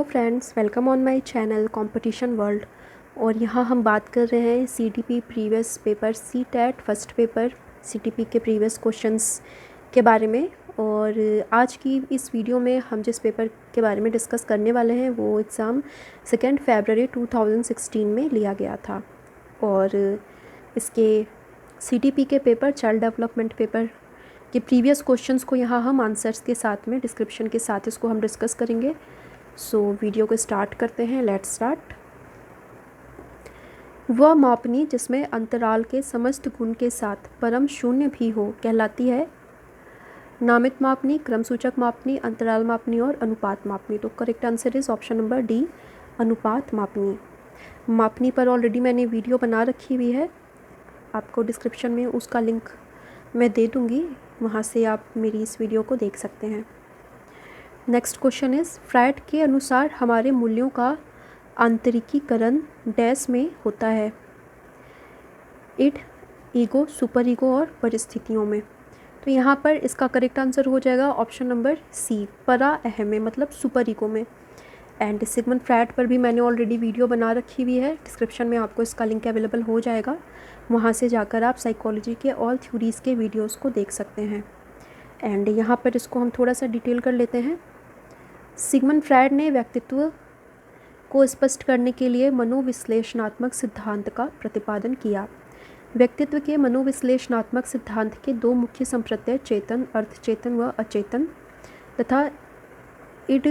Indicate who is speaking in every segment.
Speaker 1: Friends, welcome on my channel competition world. और यहाँ हम बात कर रहे हैं CTP previous paper CTET first paper CTP के प्रीवियस क्वेश्चंस के बारे में। और आज की इस वीडियो में हम जिस पेपर के बारे में डिस्कस करने वाले हैं वो एग्ज़ाम 2 फरवरी 2016 में लिया गया था। और इसके सीटीपी के पेपर चाइल्ड डेवलपमेंट पेपर के प्रीवियस क्वेश्चंस को यहाँ हम आंसर्स के साथ में डिस्क्रिप्शन के साथ इसको हम डिस्कस करेंगे। सो वीडियो को स्टार्ट करते हैं। Let's start. वह मापनी जिसमें अंतराल के समस्त गुण के साथ परम शून्य भी हो कहलाती है नामित मापनी, क्रमसूचक मापनी, अंतराल मापनी और अनुपात मापनी। तो correct answer is option number D, अनुपात मापनी। मापनी पर ऑलरेडी मैंने वीडियो बना रखी हुई है, आपको डिस्क्रिप्शन में उसका लिंक मैं दे दूँगी, वहाँ से आप मेरी इस वीडियो को देख सकते हैं। नेक्स्ट क्वेश्चन इज फ्रायड के अनुसार हमारे मूल्यों का आंतरिकीकरण डैश में होता है इड, ईगो, सुपर ईगो और परिस्थितियों में। तो यहाँ पर इसका करेक्ट आंसर हो जाएगा ऑप्शन नंबर सी, परा अहम में, मतलब सुपर ईगो में। एंड सिगमंड फ्रायड पर भी मैंने ऑलरेडी वीडियो बना रखी हुई है, डिस्क्रिप्शन में आपको इसका लिंक अवेलेबल हो जाएगा, वहाँ से जाकर आप साइकोलॉजी के ऑल थ्योरीज़ के वीडियोज़ को देख सकते हैं। एंड यहाँ पर इसको हम थोड़ा सा डिटेल कर लेते हैं। सिगमंड फ्रायड ने व्यक्तित्व को स्पष्ट करने के लिए मनोविश्लेषणात्मक सिद्धांत का प्रतिपादन किया। व्यक्तित्व के मनोविश्लेषणात्मक सिद्धांत के दो मुख्य संप्रत्यय चेतन, अर्धचेतन व अचेतन तथा इड,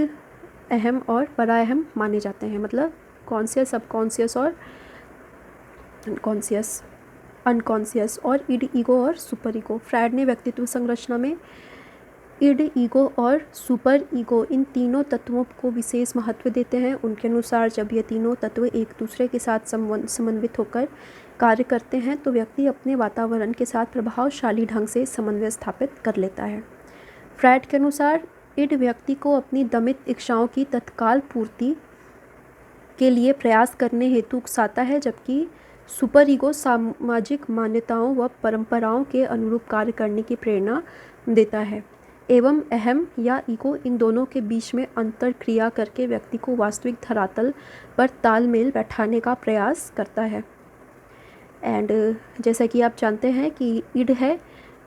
Speaker 1: अहम और पराअहम माने जाते हैं, मतलब कॉन्शियस, सबकॉन्शियस और अनकॉन्शियस और इड, ईगो और सुपर ईगो। फ्रायड ने व्यक्तित्व संरचना में इड, ईगो और सुपर ईगो इन तीनों तत्वों को विशेष महत्व देते हैं। उनके अनुसार जब ये तीनों तत्व एक दूसरे के साथ समन्वित होकर कार्य करते हैं तो व्यक्ति अपने वातावरण के साथ प्रभावशाली ढंग से समन्वय स्थापित कर लेता है। फ्रायड के अनुसार इड व्यक्ति को अपनी दमित इच्छाओं की तत्काल पूर्ति के लिए प्रयास करने हेतु उकसाता है, जबकि सुपर ईगो सामाजिक मान्यताओं व परंपराओं के अनुरूप कार्य करने की प्रेरणा देता है। एवं अहम या ईगो इन दोनों के बीच में अंतर क्रिया करके व्यक्ति को वास्तविक धरातल पर तालमेल बैठाने का प्रयास करता है। एंड जैसा कि आप जानते हैं कि इड है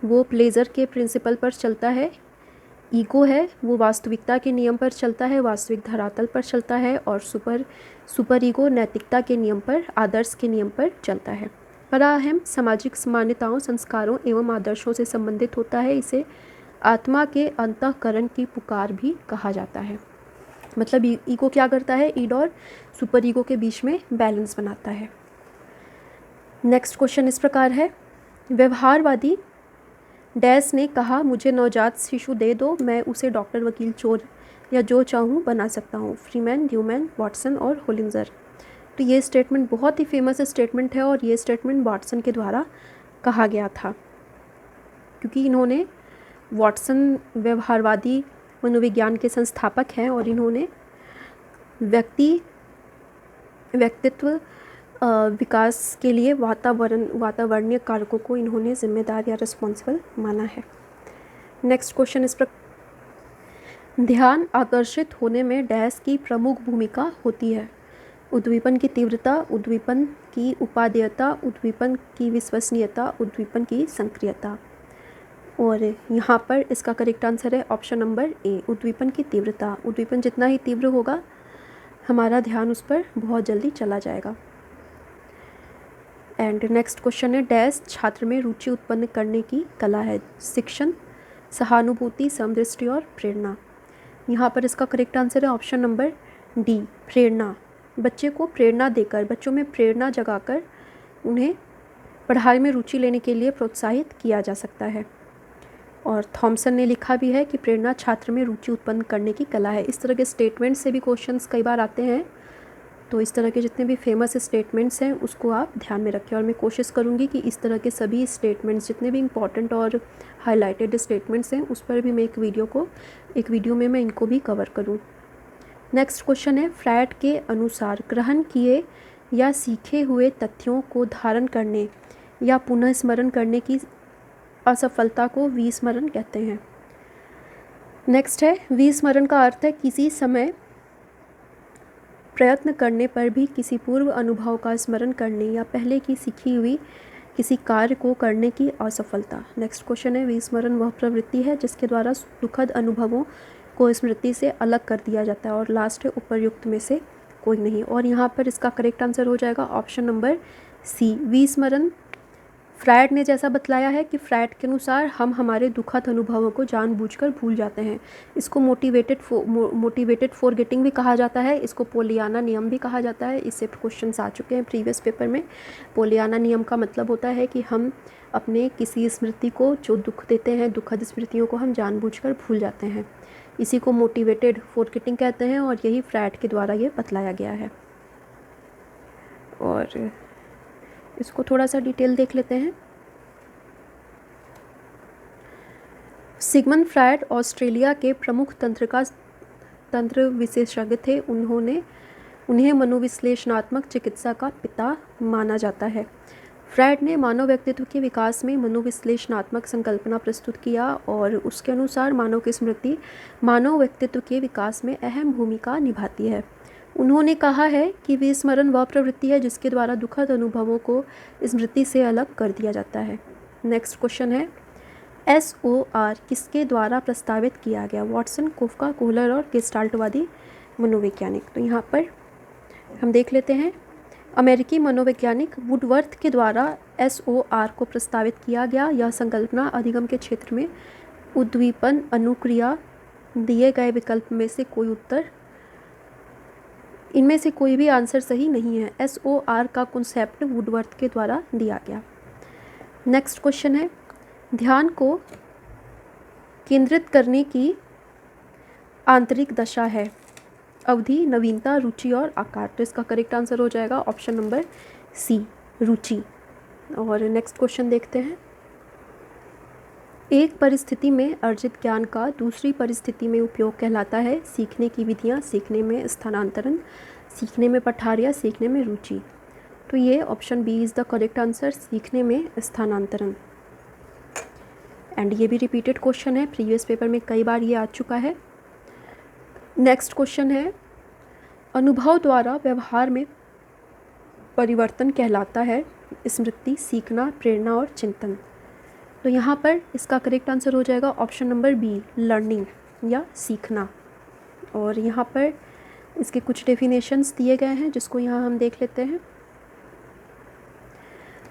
Speaker 1: वो प्लेजर के प्रिंसिपल पर चलता है, ईगो है वो वास्तविकता के नियम पर चलता है, वास्तविक धरातल पर चलता है, और सुपर ईगो नैतिकता के नियम पर, आदर्श के नियम पर चलता है। पराअहम सामाजिक मान्यताओं, संस्कारों एवं आदर्शों से संबंधित होता है। इसे आत्मा के अंतःकरण की पुकार भी कहा जाता है। मतलब ईगो क्या करता है, ईड और सुपर ईगो के बीच में बैलेंस बनाता है। नेक्स्ट क्वेश्चन इस प्रकार है, व्यवहारवादी डैश ने कहा मुझे नवजात शिशु दे दो, मैं उसे डॉक्टर, वकील, चोर या जो चाहूँ बना सकता हूँ। फ्रीमैन, न्यूमैन, वाटसन और होलिंजर। तो ये स्टेटमेंट बहुत ही फेमस स्टेटमेंट है और ये स्टेटमेंट वाटसन के द्वारा कहा गया था, क्योंकि इन्होंने, वाटसन व्यवहारवादी मनोविज्ञान के संस्थापक हैं और इन्होंने व्यक्तित्व विकास के लिए वातावरणीय कारकों को इन्होंने जिम्मेदार या रिस्पॉन्सिबल माना है। नेक्स्ट क्वेश्चन इस प्रकार, ध्यान आकर्षित होने में डैश की प्रमुख भूमिका होती है। उद्दीपन की तीव्रता, उद्दीपन की उपादेयता, उद्दीपन की विश्वसनीयता, उद्दीपन की सक्रियता। और यहाँ पर इसका करेक्ट आंसर है ऑप्शन नंबर ए, उद्दीपन की तीव्रता। उद्दीपन जितना ही तीव्र होगा हमारा ध्यान उस पर बहुत जल्दी चला जाएगा। एंड नेक्स्ट क्वेश्चन है, डैश छात्र में रुचि उत्पन्न करने की कला है। शिक्षण, सहानुभूति, समदृष्टि और प्रेरणा। यहाँ पर इसका करेक्ट आंसर है ऑप्शन नंबर डी, प्रेरणा। बच्चे को प्रेरणा देकर, बच्चों में प्रेरणा जगाकर उन्हें पढ़ाई में रुचि लेने के लिए प्रोत्साहित किया जा सकता है। और थॉमसन ने लिखा भी है कि प्रेरणा छात्र में रुचि उत्पन्न करने की कला है। इस तरह के स्टेटमेंट से भी क्वेश्चंस कई बार आते हैं, तो इस तरह के जितने भी फेमस स्टेटमेंट्स हैं उसको आप ध्यान में रखें। और मैं कोशिश करूँगी कि इस तरह के सभी स्टेटमेंट्स, जितने भी इंपॉर्टेंट और हाईलाइटेड स्टेटमेंट्स हैं, उस पर भी मैं एक वीडियो में मैं इनको भी कवर करूँ। नेक्स्ट क्वेश्चन है, फ्रायड के अनुसार ग्रहण किए या सीखे हुए तथ्यों को धारण करने या पुनः स्मरण करने की असफलता को विस्मरण कहते हैं। नेक्स्ट है, विस्मरण का अर्थ है किसी समय प्रयत्न करने पर भी किसी पूर्व अनुभव का स्मरण करने या पहले की सीखी हुई किसी कार्य को करने की असफलता। नेक्स्ट क्वेश्चन है, विस्मरण वह प्रवृत्ति है जिसके द्वारा दुखद अनुभवों को स्मृति से अलग कर दिया जाता है। और लास्ट है, उपर्युक्त में से कोई नहीं। और यहाँ पर इसका करेक्ट आंसर हो जाएगा ऑप्शन नंबर सी, विस्मरण। फ्रायड ने जैसा बतलाया है कि फ्रायड के अनुसार हम हमारे दुखद अनुभवों को जानबूझकर भूल जाते हैं। इसको मोटिवेटेड फॉरगेटिंग भी कहा जाता है, इसको पोलियाना नियम भी कहा जाता है। इससे क्वेश्चंस आ चुके हैं प्रीवियस पेपर में। पोलियाना नियम का मतलब होता है कि हम अपने किसी स्मृति को जो दुख देते हैं, दुखद स्मृतियों को हम जानबूझकर भूल जाते हैं। इसी को मोटिवेटेड फॉरगेटिंग कहते हैं और यही फ्रायड के द्वारा ये बतलाया गया है। और इसको थोड़ा सा डिटेल देख लेते हैं। सिगमंड फ्रायड ऑस्ट्रेलिया के प्रमुख तंत्र विशेषज्ञ थे। उन्हें मनोविश्लेषणात्मक चिकित्सा का पिता माना जाता है। फ्रायड ने मानव व्यक्तित्व के विकास में मनोविश्लेषणात्मक संकल्पना प्रस्तुत किया और उसके अनुसार मानव की स्मृति मानव व्यक्तित्व के विकास में अहम भूमिका निभाती है। उन्होंने कहा है कि विस्मरण वह प्रवृत्ति है जिसके द्वारा दुखद अनुभवों को स्मृति से अलग कर दिया जाता है। नेक्स्ट क्वेश्चन है, SOR किसके द्वारा प्रस्तावित किया गया? वॉटसन, कोफका, कोहलर और गेस्टाल्टवादी मनोवैज्ञानिक। तो यहाँ पर हम देख लेते हैं, अमेरिकी मनोवैज्ञानिक वुडवर्थ के द्वारा SOR को प्रस्तावित किया गया। यह संकल्पना अधिगम के क्षेत्र में उद्दीपन अनुक्रिया दिए गए विकल्प में से कोई उत्तर, इनमें से कोई भी आंसर सही नहीं है। SOR का कॉन्सेप्ट वुडवर्थ के द्वारा दिया गया। नेक्स्ट क्वेश्चन है, ध्यान को केंद्रित करने की आंतरिक दशा है? अवधि, नवीनता, रुचि और आकार। तो इसका करेक्ट आंसर हो जाएगा ऑप्शन नंबर सी, रुचि। और नेक्स्ट क्वेश्चन देखते हैं, एक परिस्थिति में अर्जित ज्ञान का दूसरी परिस्थिति में उपयोग कहलाता है? सीखने की विधियाँ, सीखने में स्थानांतरण, सीखने में पठार या सीखने में रुचि। तो ये option B is the correct answer, सीखने में स्थानांतरण। एंड ये भी रिपीटेड क्वेश्चन है, प्रीवियस पेपर में कई बार ये आ चुका है। नेक्स्ट क्वेश्चन है, अनुभव द्वारा व्यवहार में परिवर्तन कहलाता है? स्मृति, सीखना, प्रेरणा और चिंतन। तो यहाँ पर इसका करेक्ट आंसर हो जाएगा ऑप्शन नंबर बी, लर्निंग या सीखना। और यहाँ पर इसके कुछ डेफिनेशंस दिए गए हैं जिसको यहाँ हम देख लेते हैं।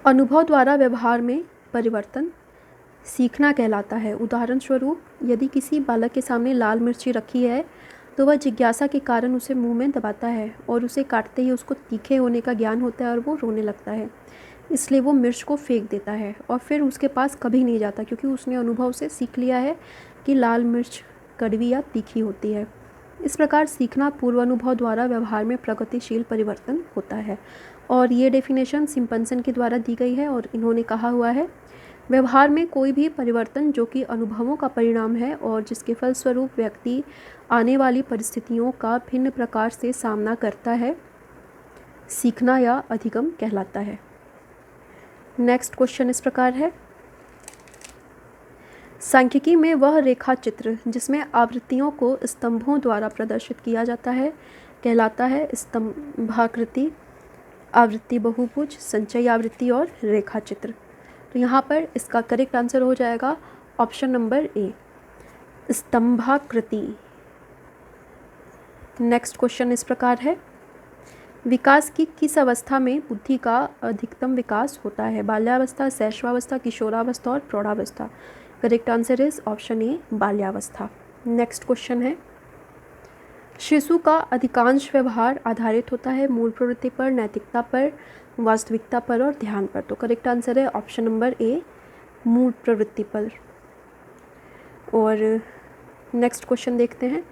Speaker 1: अनुभव द्वारा व्यवहार में परिवर्तन सीखना कहलाता है। उदाहरण स्वरूप, यदि किसी बालक के सामने लाल मिर्ची रखी है तो वह जिज्ञासा के कारण उसे मुंह में दबाता है और उसे काटते ही उसको तीखे होने का ज्ञान होता है और वो रोने लगता है। इसलिए वो मिर्च को फेंक देता है और फिर उसके पास कभी नहीं जाता, क्योंकि उसने अनुभव से सीख लिया है कि लाल मिर्च कड़वी या तीखी होती है। इस प्रकार सीखना पूर्वानुभव द्वारा व्यवहार में प्रगतिशील परिवर्तन होता है। और ये डेफिनेशन सिम्पसन के द्वारा दी गई है और इन्होंने कहा हुआ है, व्यवहार में कोई भी परिवर्तन जो कि अनुभवों का परिणाम है और जिसके फलस्वरूप व्यक्ति आने वाली परिस्थितियों का भिन्न प्रकार से सामना करता है, सीखना या अधिगम कहलाता है। नेक्स्ट क्वेश्चन इस प्रकार है, सांख्यिकी में वह रेखा चित्र जिसमें आवृत्तियों को स्तंभों द्वारा प्रदर्शित किया जाता है कहलाता है? स्तंभाकृति, आवृत्ति बहुभुज, संचयी आवृत्ति और रेखा चित्र। तो यहाँ पर इसका करेक्ट आंसर हो जाएगा ऑप्शन नंबर ए, स्तंभाकृति। नेक्स्ट क्वेश्चन इस प्रकार है, विकास की किस अवस्था में बुद्धि का अधिकतम विकास होता है? बाल्यावस्था, शैशवावस्था, किशोरावस्था और प्रौढ़ावस्था। Correct answer is option A, बाल्यावस्था। नेक्स्ट क्वेश्चन है, शिशु का अधिकांश व्यवहार आधारित होता है मूल प्रवृत्ति पर, नैतिकता पर, वास्तविकता पर और ध्यान पर। तो करेक्ट आंसर है ऑप्शन नंबर ए, मूल प्रवृत्ति पर। और नेक्स्ट क्वेश्चन देखते हैं,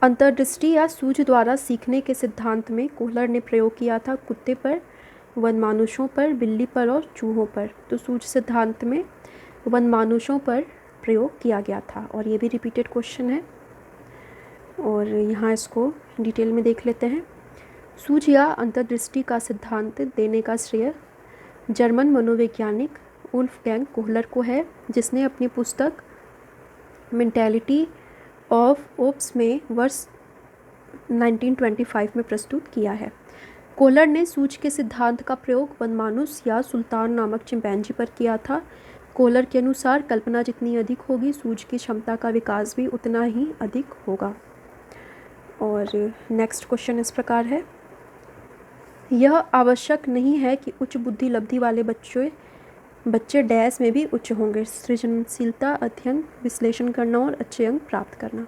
Speaker 1: अंतर्दृष्टि या सूझ द्वारा सीखने के सिद्धांत में कोहलर ने प्रयोग किया था कुत्ते पर, वनमानुषों पर, बिल्ली पर और चूहों पर। तो सूझ सिद्धांत में वनमानुषों पर प्रयोग किया गया था और ये भी रिपीटेड क्वेश्चन है और यहाँ इसको डिटेल में देख लेते हैं। सूझ या अंतर्दृष्टि का सिद्धांत देने का श्रेय जर्मन मनोवैज्ञानिक वुल्फगैंग कोहलर को है, जिसने अपनी पुस्तक मेंटालिटी ऑफ ओप्स में वर्ष 1925 में प्रस्तुत किया है। कोहलर ने सूझ के सिद्धांत का प्रयोग वनमानुस या सुल्तान नामक चिंपैंजी पर किया था। कोहलर के अनुसार कल्पना जितनी अधिक होगी, सूझ की क्षमता का विकास भी उतना ही अधिक होगा। और नेक्स्ट क्वेश्चन इस प्रकार है, यह आवश्यक नहीं है कि उच्च बुद्धि लब्धि वाले बच्चे डैश में भी उच्च होंगे। सृजनशीलता, अध्ययन, विश्लेषण करना और अच्छे अंक प्राप्त करना।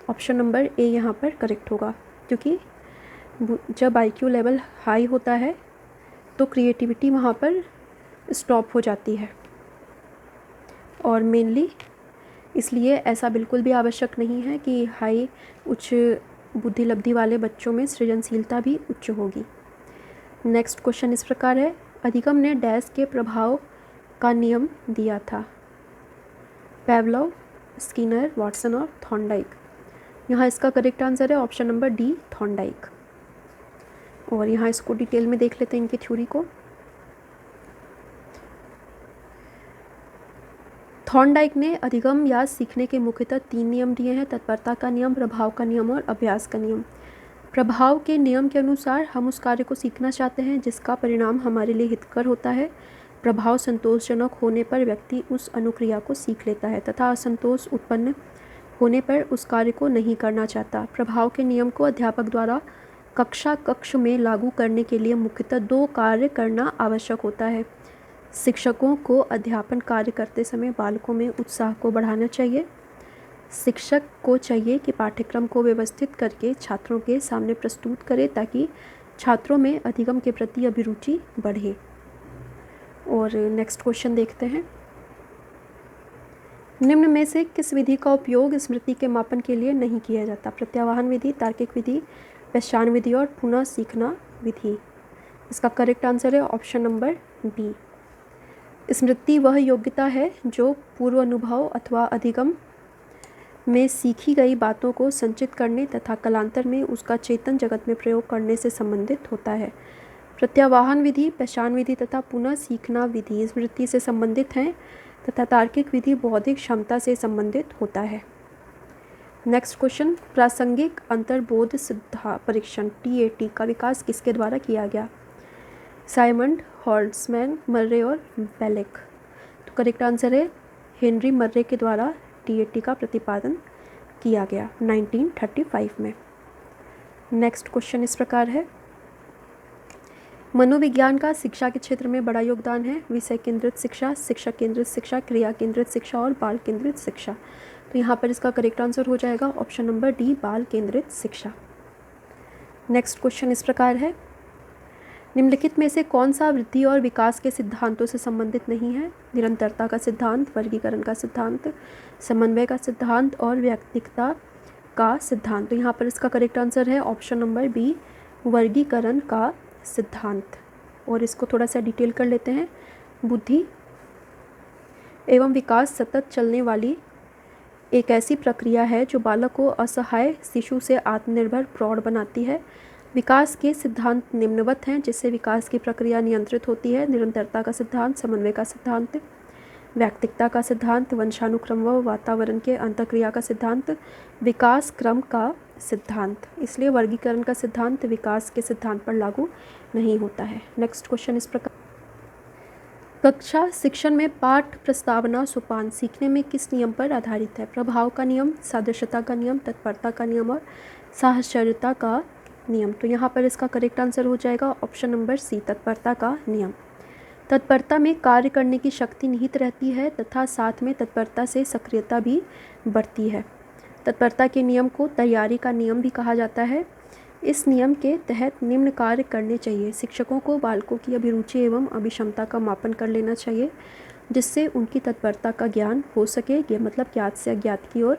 Speaker 1: ऑप्शन नंबर ए यहाँ पर करेक्ट होगा, क्योंकि जब IQ लेवल हाई होता है तो क्रिएटिविटी वहाँ पर स्टॉप हो जाती है, और मेनली इसलिए ऐसा बिल्कुल भी आवश्यक नहीं है कि उच्च बुद्धि लब्धि वाले बच्चों में सृजनशीलता भी उच्च होगी। नेक्स्ट क्वेश्चन इस प्रकार है, अधिगम ने डैश के प्रभाव का नियम दिया था। पेवलोव, स्किनर, वाटसन और थॉर्नडाइक। यहाँ इसका करेक्ट आंसर है ऑप्शन नंबर डी, थॉर्नडाइक। और यहाँ इसको डिटेल में देख लेते हैं इनकी थ्योरी को। थॉर्नडाइक ने अधिगम या सीखने के मुख्यतः 3 नियम दिए हैं: तत्परता का नियम, प्रभाव का नियम और अभ्यास का नियम। प्रभाव के नियम के अनुसार हम उस कार्य को सीखना चाहते हैं जिसका परिणाम हमारे लिए हितकर होता है। प्रभाव संतोषजनक होने पर व्यक्ति उस अनुक्रिया को सीख लेता है तथा असंतोष उत्पन्न होने पर उस कार्य को नहीं करना चाहता। प्रभाव के नियम को अध्यापक द्वारा कक्ष में लागू करने के लिए मुख्यतः 2 कार्य करना आवश्यक होता है। शिक्षकों को अध्यापन कार्य करते समय बालकों में उत्साह को बढ़ाना चाहिए। शिक्षक को चाहिए कि पाठ्यक्रम को व्यवस्थित करके छात्रों के सामने प्रस्तुत करे ताकि छात्रों में अधिगम के प्रति अभिरुचि बढ़े। और नेक्स्ट क्वेश्चन देखते हैं, निम्न में से किस विधि का उपयोग स्मृति के मापन के लिए नहीं किया जाता? प्रत्यावाहन विधि, तार्किक विधि, पहचान विधि और पुनः सीखना विधि। इसका करेक्ट आंसर है ऑप्शन नंबर बी। स्मृति वह योग्यता है जो पूर्व अनुभव अथवा अधिगम में सीखी गई बातों को संचित करने तथा कालांतर में उसका चेतन जगत में प्रयोग करने से संबंधित होता है। प्रत्यावाहन विधि, पहचान विधि तथा पुनः सीखना विधि स्मृति से संबंधित हैं तथा तार्किक विधि बौद्धिक क्षमता से संबंधित होता है। नेक्स्ट क्वेश्चन, प्रासंगिक अंतर्बोध सिद्धा परीक्षण TAT का विकास किसके द्वारा किया गया? साइमंड, हॉल्ट्जमैन, मर्रे और बेलेक। तो करेक्ट आंसर है हेनरी मर्रे के द्वारा TAT का प्रतिपादन किया गया 1935 में। नेक्स्ट क्वेश्चन इस प्रकार है, मनोविज्ञान का शिक्षा के क्षेत्र में बड़ा योगदान है। विषय केंद्रित शिक्षा, शिक्षक केंद्रित शिक्षा, क्रिया केंद्रित शिक्षा और बाल केंद्रित शिक्षा। तो यहाँ पर इसका करेक्ट आंसर हो जाएगा ऑप्शन नंबर डी, बाल केंद्रित शिक्षा। नेक्स्ट क्वेश्चन इस प्रकार है, निम्नलिखित में से कौन सा वृद्धि और विकास के सिद्धांतों से संबंधित नहीं है? निरंतरता का सिद्धांत, वर्गीकरण का सिद्धांत, समन्वय का सिद्धांत और व्यक्तिकता का सिद्धांत। तो यहाँ पर इसका करेक्ट आंसर है ऑप्शन नंबर बी, वर्गीकरण का सिद्धांत। और इसको थोड़ा सा डिटेल कर लेते हैं। बुद्धि एवं विकास सतत चलने वाली एक ऐसी प्रक्रिया है जो बालक को असहाय शिशु से आत्मनिर्भर प्रौढ़ बनाती है। विकास के सिद्धांत निम्नवत हैं जिससे विकास की प्रक्रिया नियंत्रित होती है: निरंतरता का सिद्धांत, समन्वय का सिद्धांत, व्यक्तिकता का सिद्धांत, वंशानुक्रम व वातावरण के अंतःक्रिया का सिद्धांत, विकास क्रम का सिद्धांत। इसलिए वर्गीकरण का सिद्धांत विकास के सिद्धांत पर लागू नहीं होता है। नेक्स्ट क्वेश्चन इस प्रकार, कक्षा शिक्षण में पाठ प्रस्तावना सोपान सीखने में किस नियम पर आधारित है? प्रभाव का नियम, सादृश्यता का नियम, तत्परता का नियम और साहचर्यता का नियम। तो यहाँ पर इसका करेक्ट आंसर हो जाएगा ऑप्शन नंबर सी, तत्परता का नियम। तत्परता में कार्य करने की शक्ति निहित रहती है तथा साथ में तत्परता से सक्रियता भी बढ़ती है। तत्परता के नियम को तैयारी का नियम भी कहा जाता है। इस नियम के तहत निम्न कार्य करने चाहिए: शिक्षकों को बालकों की अभिरुचि एवं अभिक्षमता का मापन कर लेना चाहिए जिससे उनकी तत्परता का ज्ञान हो सके, ये मतलब ज्ञात से अज्ञात की ओर।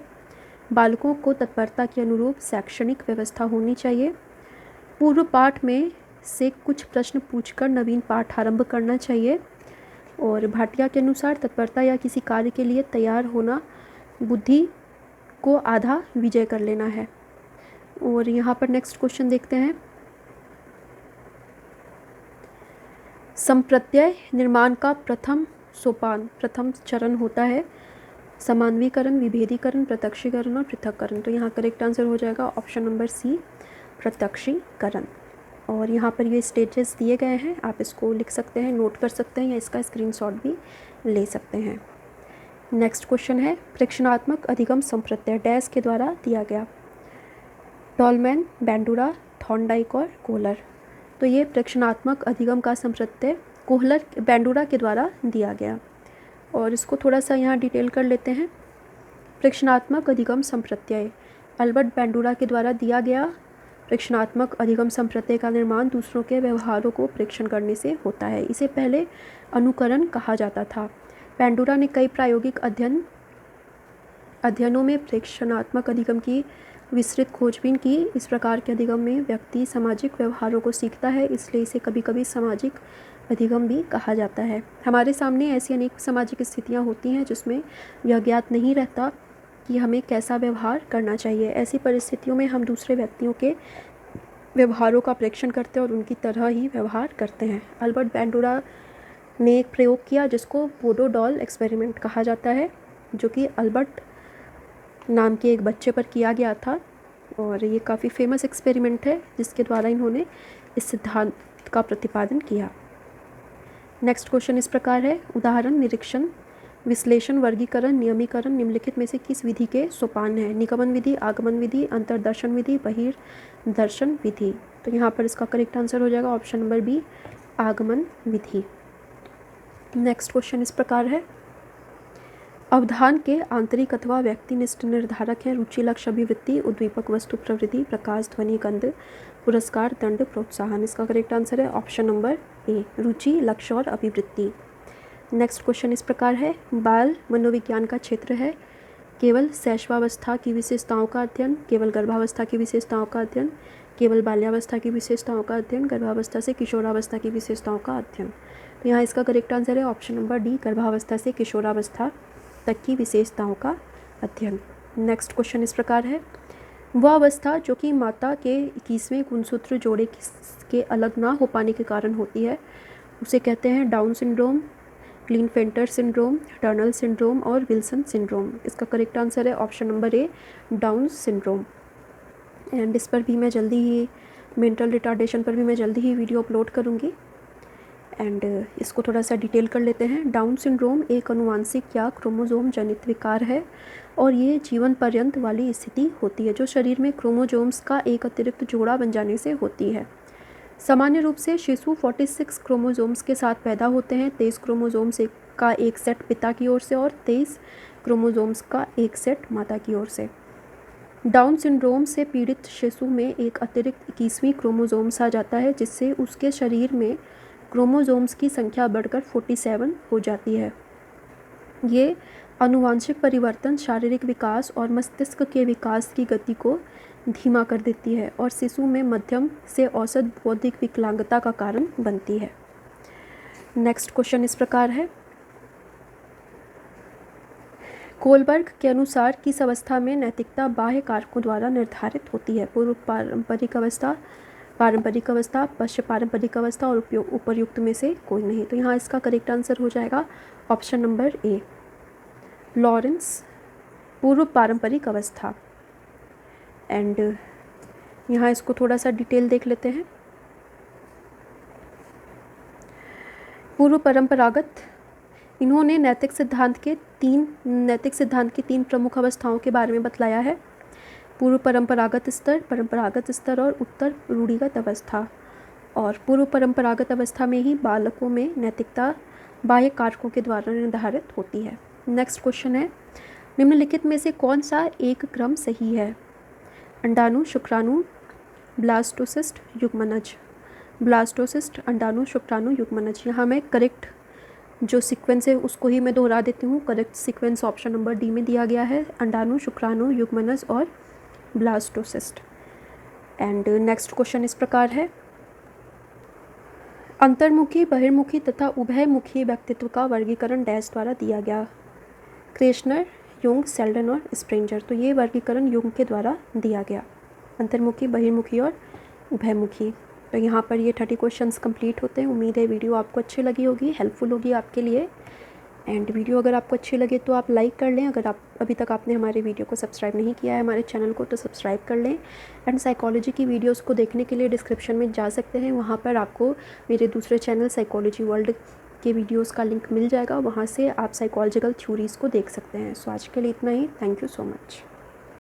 Speaker 1: बालकों को तत्परता के अनुरूप शैक्षणिक व्यवस्था होनी चाहिए। पूर्व पाठ में से कुछ प्रश्न पूछकर नवीन पाठ आरंभ करना चाहिए। और भाटिया के अनुसार तत्परता या किसी कार्य के लिए तैयार होना बुद्धि को आधा विजय कर लेना है। और यहाँ पर नेक्स्ट क्वेश्चन देखते हैं, संप्रत्यय निर्माण का प्रथम चरण होता है समानवीकरण, विभेदीकरण, प्रत्यक्षीकरण और पृथक्करण। तो यहाँ करेक्ट आंसर हो जाएगा ऑप्शन नंबर सी, प्रत्यक्षीकरण। और यहाँ पर ये स्टेजेस दिए गए हैं, आप इसको लिख सकते हैं, नोट कर सकते हैं या इसका स्क्रीनशॉट भी ले सकते हैं। नेक्स्ट क्वेश्चन है, प्रेक्षणात्मक अधिगम संप्रत्यय डैश के द्वारा दिया गया। टॉलमैन, बैंडुरा, थॉर्नडाइक और कोहलर। तो ये प्रेक्षणात्मक अधिगम का संप्रत्यय कोहलर, बैंडुरा के द्वारा दिया गया। और इसको थोड़ा सा यहाँ डिटेल कर लेते हैं। प्रेक्षणात्मक अधिगम संप्रत्यय अल्बर्ट बैंडुरा के द्वारा दिया गया। प्रेक्षणात्मक अधिगम संप्रत्यय का निर्माण दूसरों के व्यवहारों को प्रेक्षण करने से होता है। इसे पहले अनुकरण कहा जाता था। बैंडुरा ने कई प्रायोगिक अध्ययनों में प्रेक्षणात्मक अधिगम की विस्तृत खोजबीन की। इस प्रकार के अधिगम में व्यक्ति सामाजिक व्यवहारों को सीखता है, इसलिए इसे कभी कभी सामाजिक अधिगम भी कहा जाता है। हमारे सामने ऐसी अनेक सामाजिक स्थितियाँ होती हैं जिसमें यह ज्ञात नहीं रहता कि हमें कैसा व्यवहार करना चाहिए। ऐसी परिस्थितियों में हम दूसरे व्यक्तियों के व्यवहारों का प्रेक्षण करते हैं और उनकी तरह ही व्यवहार करते हैं। अल्बर्ट बैंडुरा ने एक प्रयोग किया जिसको वोडो डॉल एक्सपेरिमेंट कहा जाता है, जो कि अल्बर्ट नाम के एक बच्चे पर किया गया था। और ये काफ़ी फेमस एक्सपेरिमेंट है जिसके द्वारा इन्होंने इस सिद्धांत का प्रतिपादन किया। नेक्स्ट क्वेश्चन इस प्रकार है, उदाहरण, निरीक्षण, विश्लेषण, वर्गीकरण, नियमीकरण निम्नलिखित में से किस विधि के सोपान है? निगमन विधि, आगमन विधि, अंतर्दर्शन विधि, बहिर्दर्शन विधि। तो यहाँ पर इसका करेक्ट आंसर हो जाएगा ऑप्शन नंबर बी, आगमन विधि। नेक्स्ट क्वेश्चन इस प्रकार है, अवधान के आंतरिक अथवा व्यक्तिनिष्ठ निर्धारक हैं? रुचि, लक्ष्य, अभिवृत्ति, उद्दीपक, वस्तु, प्रवृत्ति, प्रकाश, ध्वनि, गंध, पुरस्कार, दंड, प्रोत्साहन। इसका करेक्ट आंसर है ऑप्शन नंबर ए, रुचि, लक्ष्य और अभिवृत्ति। नेक्स्ट क्वेश्चन इस प्रकार है, बाल मनोविज्ञान का क्षेत्र है? केवल शैशवावस्था की विशेषताओं का अध्ययन, केवल गर्भावस्था की विशेषताओं का अध्ययन, केवल बाल्यावस्था की विशेषताओं का अध्ययन, गर्भावस्था से किशोरावस्था की विशेषताओं का अध्ययन। तो यहाँ इसका करेक्ट आंसर है ऑप्शन नंबर डी, गर्भावस्था से किशोरावस्था तक की विशेषताओं का अध्ययन। नेक्स्ट क्वेश्चन इस प्रकार है, वह अवस्था जो कि माता के 21वें गुणसूत्र जोड़े के अलग ना हो पाने के कारण होती है, उसे कहते हैं Down syndrome, Klinefelter syndrome, Turner syndrome और विल्सन सिंड्रोम। इसका करेक्ट आंसर है option number A, Down syndrome. And इस पर भी मैं जल्दी ही, मेंटल रिटार्डेशन पर भी मैं जल्दी ही वीडियो अपलोड करूँगी। एंड इसको थोड़ा सा डिटेल कर लेते हैं। डाउन सिंड्रोम एक अनुवांशिक या क्रोमोजोम जनित विकार है और ये जीवन पर्यंत वाली स्थिति होती है जो शरीर में क्रोमोजोम्स का एक अतिरिक्त जोड़ा बन जाने से होती है। सामान्य रूप से शिशु 46 क्रोमोजोम्स के साथ पैदा होते हैं। 23 क्रोमोजोम्स का एक सेट पिता की ओर से और 23 क्रोमोजोम्स का एक सेट माता की ओर से। डाउन सिंड्रोम से पीड़ित शिशु में एक अतिरिक्त 21वीं क्रोमोजोम्स आ जाता है जिससे उसके शरीर में क्रोमोजोम्स की संख्या बढ़कर 47 हो जाती है। ये आनुवांशिक परिवर्तन शारीरिक विकास और मस्तिष्क के विकास की गति को धीमा कर देती है और शिशु में मध्यम से औसत बौद्धिक विकलांगता का कारण बनती है। नेक्स्ट क्वेश्चन इस प्रकार है, कोलबर्ग के अनुसार किस अवस्था में नैतिकता बाह्य कारकों द्वारा निर्धारित होती है? पूर्व पारंपरिक अवस्था, पारंपरिक अवस्था, पश्च पारंपरिक अवस्था और उपर्युक्त में से कोई नहीं। तो यहाँ इसका करेक्ट आंसर हो जाएगा ऑप्शन नंबर ए, लॉरेंस, पूर्व पारंपरिक अवस्था। एंड यहाँ इसको थोड़ा सा डिटेल देख लेते हैं। पूर्व परंपरागत, इन्होंने नैतिक सिद्धांत के तीन प्रमुख अवस्थाओं के बारे में बतलाया है। पूर्व परंपरागत स्तर और उत्तर रूढ़िगत अवस्था। और पूर्व परंपरागत अवस्था में ही बालकों में नैतिकता बाह्य कारकों के द्वारा निर्धारित होती है। नेक्स्ट क्वेश्चन है, निम्नलिखित में से कौन सा एक क्रम सही है? अंडाणु, शुक्राणु, ब्लास्टोसिस्ट, युग्मनज। ब्लास्टोसिस्ट, अंडाणु, शुक्राणु, युग्मनज। यहाँ मैं करेक्ट जो सीक्वेंस है उसको ही मैं दोहरा देती हूँ। Correct sequence option number D में दिया गया है, अंडाणु, शुक्राणु, युग्मनज और ब्लास्टोसिस्ट। एंड नेक्स्ट क्वेश्चन इस प्रकार है, अंतर्मुखी, बहिर्मुखी तथा उभयमुखी व्यक्तित्व का वर्गीकरण डैश द्वारा दिया गया? क्रेशनर, युंग, सेल्डन और स्प्रेंजर। तो ये वर्गीकरण युंग के द्वारा दिया गया, अंतर्मुखी, बहिर्मुखी और उभयमुखी। तो यहाँ पर ये 30 क्वेश्चंस कंप्लीट होते हैं। उम्मीद है वीडियो आपको अच्छी लगी होगी, हेल्पफुल होगी आपके लिए। एंड वीडियो अगर आपको अच्छी लगे तो आप लाइक कर लें। अगर आप अभी तक आपने हमारे वीडियो को सब्सक्राइब नहीं किया है हमारे चैनल को, तो सब्सक्राइब कर लें। एंड साइकोलॉजी की वीडियोस को देखने के लिए डिस्क्रिप्शन में जा सकते हैं, वहाँ पर आपको मेरे दूसरे चैनल साइकोलॉजी वर्ल्ड के वीडियोस का लिंक मिल जाएगा, वहाँ से आप साइकोलॉजिकल थ्योरीज़ को देख सकते हैं। सो आज के लिए इतना ही। Thank you so much.